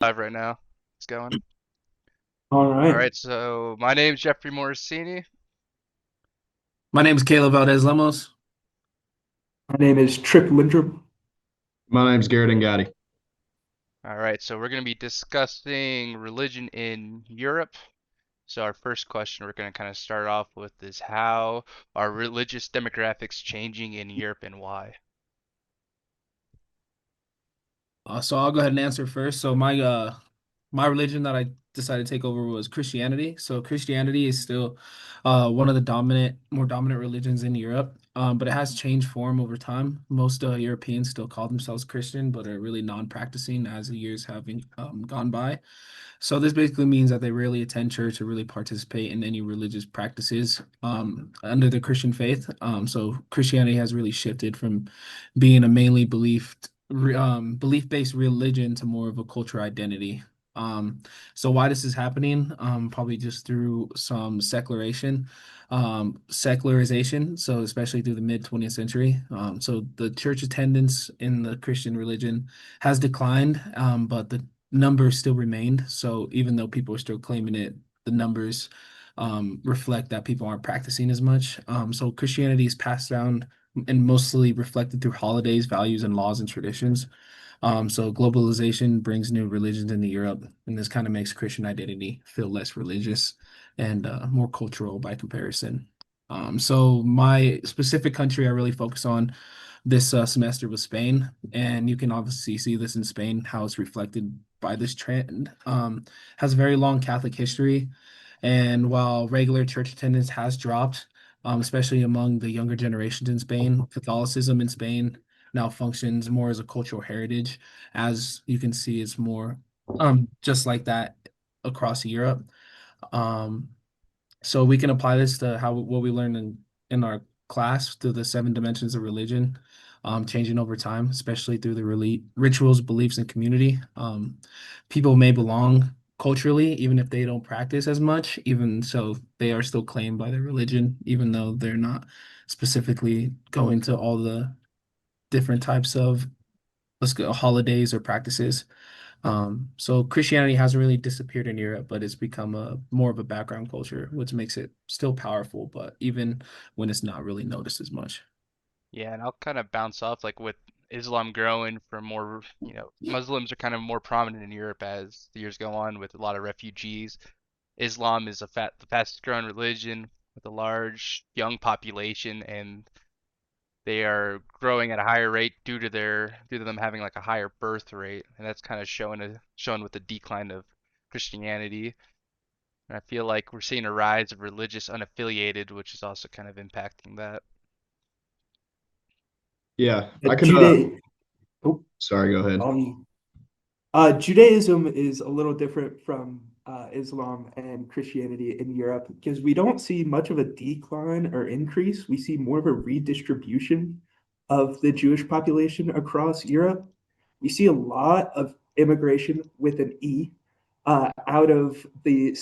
Live right now. It's going. All All right. right, so my name's Jeffrey Morosini. My name is Caleb Valdez Lemos. My name is Trip Lindrum. My name's Garrett Ngati. All right, so we're going to be discussing religion in Europe. So our first question we're going to kind of start off with is how are religious demographics changing in Europe and why? So I'll go ahead and answer first. So my religion that I decided to take over was Christianity. So Christianity is still one of the more dominant religions in Europe. But it has changed form over time. Most Europeans still call themselves Christian, but are really non-practicing as the years have gone by. So this basically means that they rarely attend church or really participate in any religious practices under the Christian faith. So Christianity has really shifted from being a mainly belief-based religion to more of a cultural identity. So why this is happening? Probably just through some secularization. So especially through the mid 20th century. So the church attendance in the Christian religion has declined, but the numbers still remained. So even though people are still claiming it, the numbers reflect that people aren't practicing as much. So Christianity is passed down and mostly reflected through holidays, values, and laws and traditions. So globalization brings new religions into Europe, and this kind of makes Christian identity feel less religious and more cultural by comparison. So my specific country I really focus on this semester was Spain, and you can obviously see this in Spain, how it's reflected by this trend. Has a very long Catholic history, and while regular church attendance has dropped, especially among the younger generations in Spain, Catholicism in Spain now functions more as a cultural heritage. As you can see, it's more just like that across Europe. Um, so we can apply this to how what we learned in our class through the seven dimensions of religion, changing over time, especially through the rituals, beliefs, and community. People may belong culturally, even if they don't practice as much, even so they are still claimed by their religion, even though they're not specifically going to all the different types of, let's go, holidays or practices. So Christianity hasn't really disappeared in Europe, but it's become a more of a background culture, which makes it still powerful, but even when it's not really noticed as much. Yeah, and I'll kind of bounce off like with Islam growing for more, Muslims are kind of more prominent in Europe as the years go on with a lot of refugees. Islam is the fastest growing religion with a large young population, and they are growing at a higher rate due to them having like a higher birth rate, and that's kind of shown with the decline of Christianity. And I feel like we're seeing a rise of religious unaffiliated, which is also kind of impacting that. Yeah, I can. Juda oh, Sorry, go ahead. um, Judaism is a little different from Islam and Christianity in Europe because we don't see much of a decline or increase. We see more of a redistribution of the Jewish population across Europe. We see a lot of immigration with an E out of the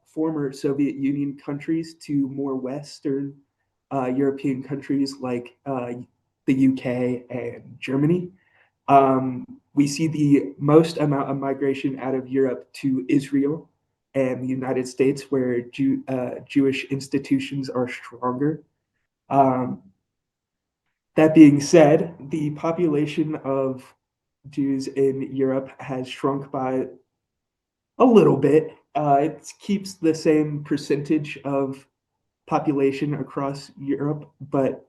former Soviet Union countries to more Western European countries like the UK and Germany. We see the most amount of migration out of Europe to Israel and the United States, where Jewish institutions are stronger. Um, that being said, the population of Jews in Europe has shrunk by a little bit. It keeps the same percentage of population across Europe, but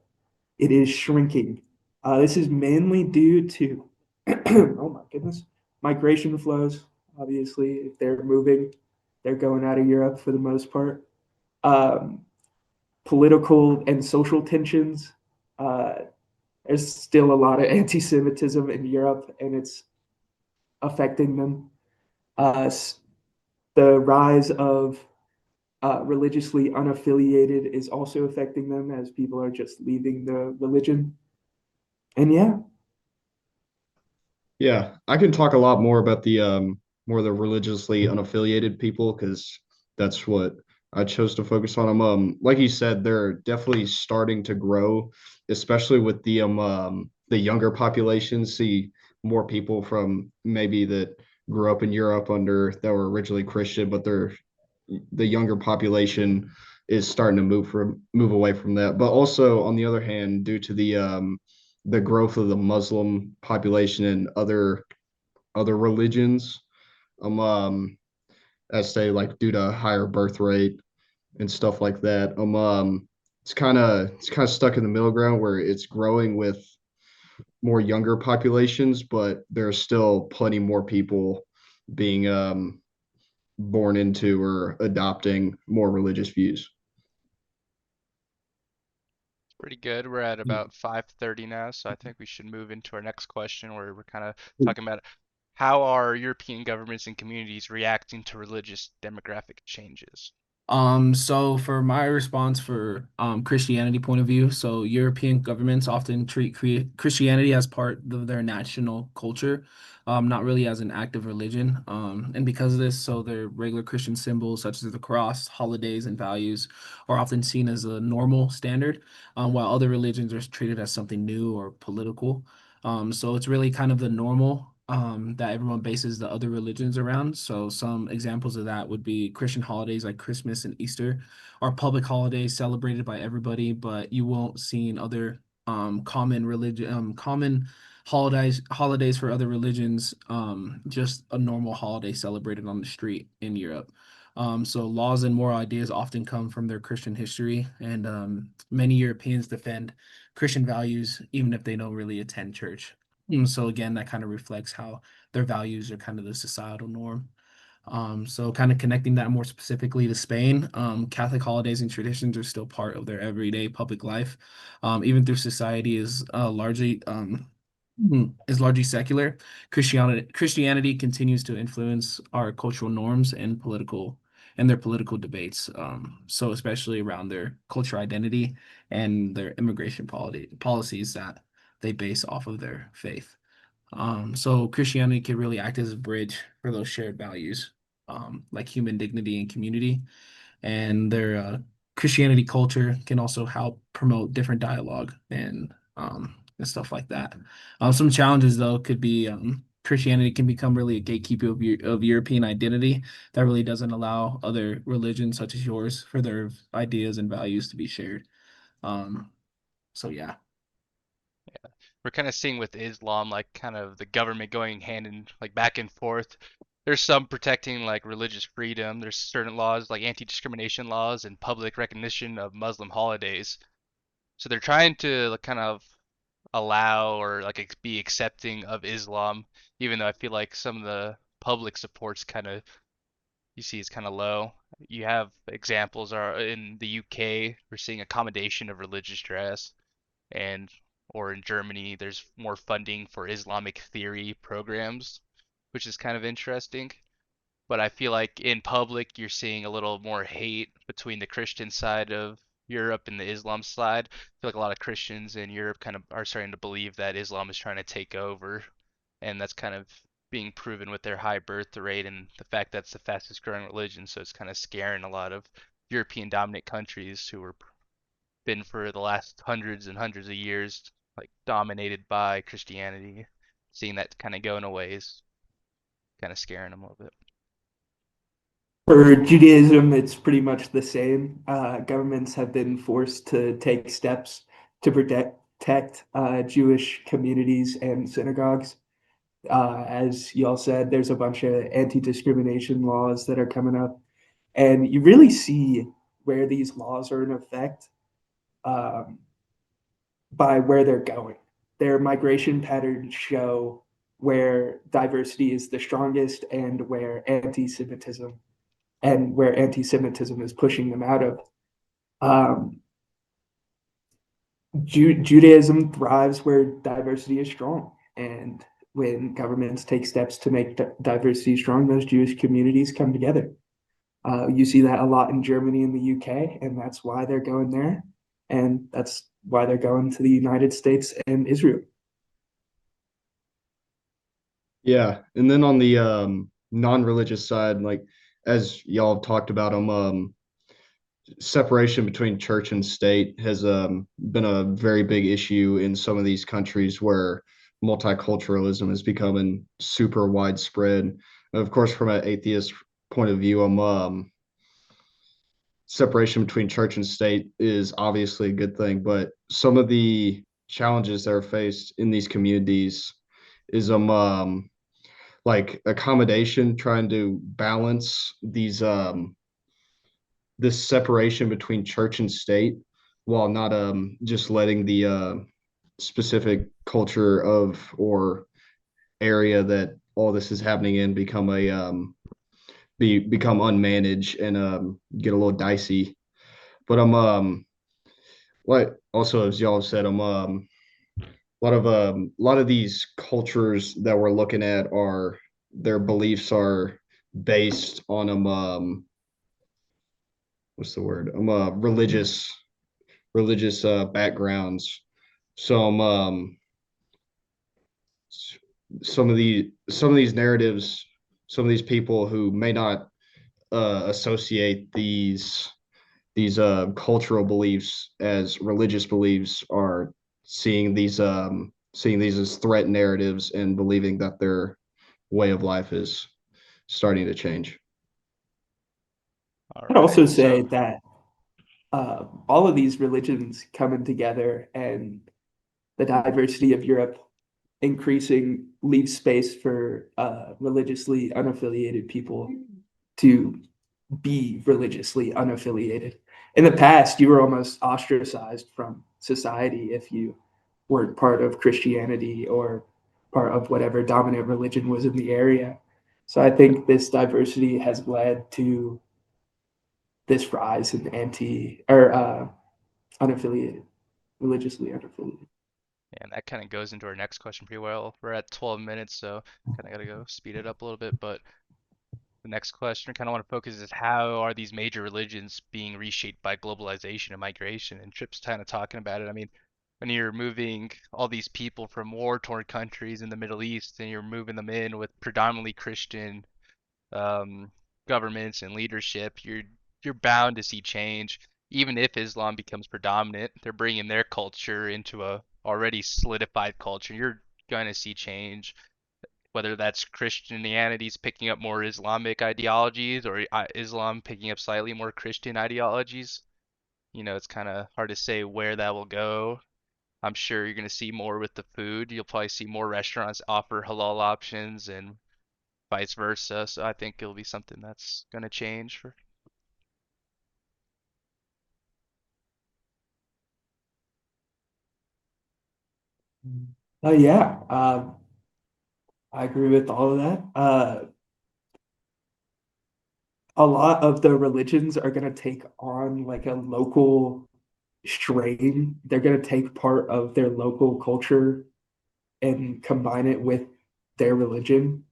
it is shrinking. This is mainly due to, oh my goodness, migration flows. Obviously, if they're moving, they're going out of Europe for the most part. Um, Political and social tensions. Uh, there's still a lot of anti-Semitism in Europe, and it's affecting them. Uh, the rise of religiously unaffiliated is also affecting them as people are just leaving the religion. And yeah, Yeah, I can talk a lot more about the more the religiously unaffiliated people because that's what I chose to focus on. Like you said, they're definitely starting to grow, especially with the younger population. See more people from maybe that grew up in Europe under that were originally Christian, but the younger population is starting to move away from that. But also on the other hand, due to the growth of the Muslim population and other religions, I say like due to higher birth rate and stuff like that, it's kind of stuck in the middle ground where it's growing with more younger populations, but there's still plenty more people being born into or adopting more religious views. Pretty good. We're at Yeah. about 5:30 now, so I think we should move into our next question where we're kind of talking about how are European governments and communities reacting to religious demographic changes? So for my response for Christianity point of view, so European governments often treat Christianity as part of their national culture, not really as an active religion. And because of this, so their regular Christian symbols such as the cross, holidays, and values are often seen as a normal standard, while other religions are treated as something new or political. So it's really kind of the normal that everyone bases the other religions around. So some examples of that would be Christian holidays like Christmas and Easter are public holidays celebrated by everybody, but you won't see in other common holidays for other religions, just a normal holiday celebrated on the street in Europe. So laws and moral ideas often come from their Christian history, and many Europeans defend Christian values even if they don't really attend church. So again, that kind of reflects how their values are kind of the societal norm. So kind of connecting that more specifically to Spain, Catholic holidays and traditions are still part of their everyday public life, even though society is largely secular. Christianity continues to influence our cultural norms and their political debates. So especially around their cultural identity and their immigration policies that they base off of their faith. So Christianity can really act as a bridge for those shared values, like human dignity and community. And their Christianity culture can also help promote different dialogue and stuff like that. Some challenges though could be Christianity can become really a gatekeeper of European identity that really doesn't allow other religions such as yours for their ideas and values to be shared. Um, so yeah. We're kind of seeing with Islam, like kind of the government going hand in like back and forth. There's some protecting like religious freedom. There's certain laws like anti-discrimination laws and public recognition of Muslim holidays. So they're trying to like, kind of allow or like be accepting of Islam, even though I feel like some of the public supports kind of you see is kind of low. You have examples are in the UK, we're seeing accommodation of religious dress, and or in Germany, there's more funding for Islamic theory programs, which is kind of interesting. But I feel like in public, you're seeing a little more hate between the Christian side of Europe and the Islam side. I feel like a lot of Christians in Europe kind of are starting to believe that Islam is trying to take over, and that's kind of being proven with their high birth rate and the fact that's the fastest growing religion. So it's kind of scaring a lot of European dominant countries who were been for the last hundreds and hundreds of years like dominated by Christianity. Seeing that kind of going away is kind of scaring them a little bit. For Judaism, it's pretty much the same. Governments have been forced to take steps to protect Jewish communities and synagogues. As y'all said, there's a bunch of anti-discrimination laws that are coming up, and you really see where these laws are in effect um, by where they're going. Their migration patterns show where diversity is the strongest and where anti-Semitism is pushing them out of. Um, Judaism thrives where diversity is strong, and when governments take steps to make diversity strong, those Jewish communities come together. You see that a lot in Germany and the UK, and that's why they're going there, and that's why they're going to the United States and Israel. Yeah, and then on the non-religious side, like as y'all have talked about them, separation between church and state has been a very big issue in some of these countries where multiculturalism is becoming super widespread. Of course, from an atheist point of view, separation between church and state is obviously a good thing, but some of the challenges that are faced in these communities is like accommodation, trying to balance this separation between church and state while not just letting the specific culture of or area that all this is happening in become a become unmanaged and get a little dicey. But like also as y'all have said, a lot of these cultures that we're looking at are their beliefs are based on what's the word religious backgrounds. So some of these narratives, some of these people who may not associate these cultural beliefs as religious beliefs are seeing these as threat narratives and believing that their way of life is starting to change. All I'd right. also say So that all of these religions coming together and the diversity of Europe increasing leaves space for religiously unaffiliated people to be religiously unaffiliated. In the past, you were almost ostracized from society if you weren't part of Christianity or part of whatever dominant religion was in the area. So I think this diversity has led to this rise in anti or unaffiliated, religiously unaffiliated. and that kind of goes into our next question pretty well. We're at 12 minutes, so kind of got to go speed it up a little bit. But the next question I kind of want to focus is how are these major religions being reshaped by globalization and migration? And Tripp's kind of talking about it. I mean, when you're moving all these people from war-torn countries in the Middle East and you're moving them in with predominantly Christian um, governments and leadership, you're bound to see change. Even if Islam becomes predominant, they're bringing their culture into a already solidified culture. You're going to see change, whether that's Christianity's picking up more Islamic ideologies or Islam picking up slightly more Christian ideologies. It's kind of hard to say where that will go. I'm sure you're going to see more with the food. You'll probably see more restaurants offer halal options and vice versa. So I think it'll be something that's going to change for. Oh yeah, I agree with all of that. A lot of the religions are going to take on like a local strain. They're going to take part of their local culture and combine it with their religion.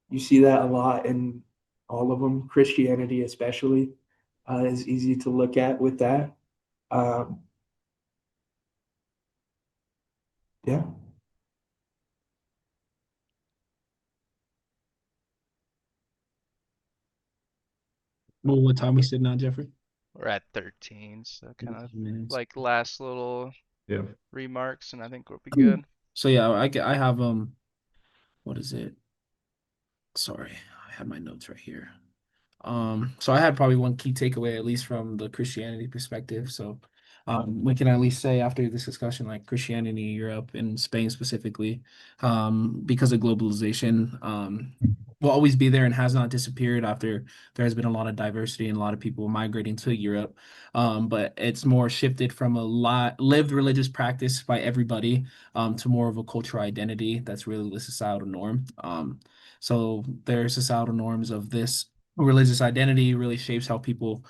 You see that a lot in all of them. Christianity, especially, is easy to look at with that. Um, yeah. Well, what time we sitting on, Jeffrey? We're at 13, so kind of 15 minutes. like last little Yeah. remarks, and I think we'll be good. So yeah, I have what is it? Sorry, I had my notes right here. So I had probably one key takeaway, at least from the Christianity perspective. So, we can at least say after this discussion, like Christianity in Europe and Spain specifically, because of globalization, will always be there and has not disappeared after there has been a lot of diversity and a lot of people migrating to Europe. But it's more shifted from a lot lived religious practice by everybody, to more of a cultural identity that's really the societal norm. So there are societal norms of this religious identity really shapes how people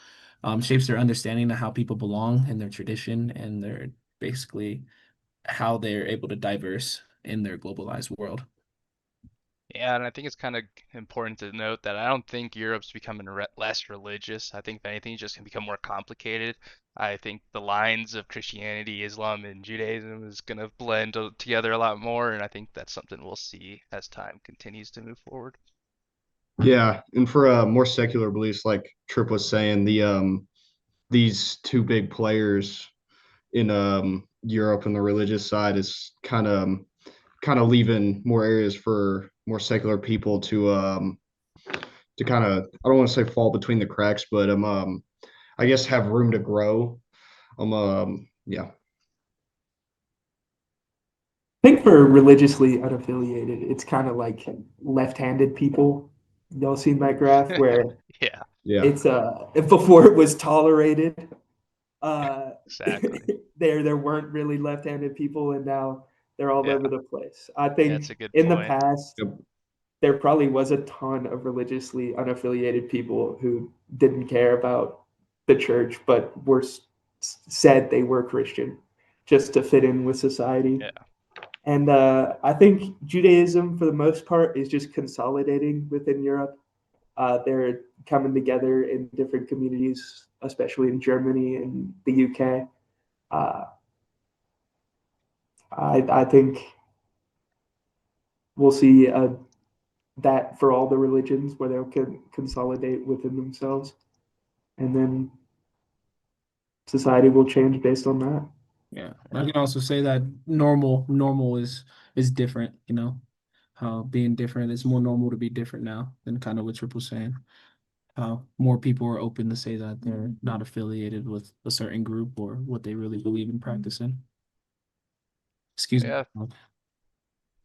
shapes their understanding of how people belong in their tradition and their basically how they're able to diverse in their globalized world. Yeah, and I think it's kind of important to note that I don't think Europe's becoming less religious. I think if anything, it's just going to become more complicated. I think the lines of Christianity, Islam, and Judaism is going to blend together a lot more, and I think that's something we'll see as time continues to move forward. Yeah, and for more secular beliefs, like Trip was saying, these two big players in Europe and the religious side is kind of leaving more areas for more secular people to kind of, I don't want to say fall between the cracks, but I guess have room to grow. Yeah. I think for religiously unaffiliated, it's kind of like left-handed people. Y'all seen that graph where Yeah, Yeah. it's before it was tolerated, uh exactly. there weren't really left-handed people, and now they're all Yeah, over the place. I yeah, that's think a good in the point. past Yep. there probably was a ton of religiously unaffiliated people who didn't care about the church, but said they were Christian just to fit in with society. Yeah, And I think Judaism, for the most part, is just consolidating within Europe. They're coming together in different communities, especially in Germany and the UK. Uh, I think we'll see that for all the religions where they'll consolidate within themselves, and then society will change based on that. Yeah, I can also say that normal is different. You know, how being different, it's more normal to be different now than kind of what Triple's saying. How more people are open to say that they're not affiliated with a certain group or what they really believe in practicing. Excuse me. yeah.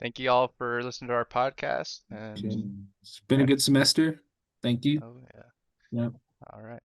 Thank you all for listening to our podcast, Okay. and It's been a yeah, good semester. Thank you. oh yeah, Yeah. all right.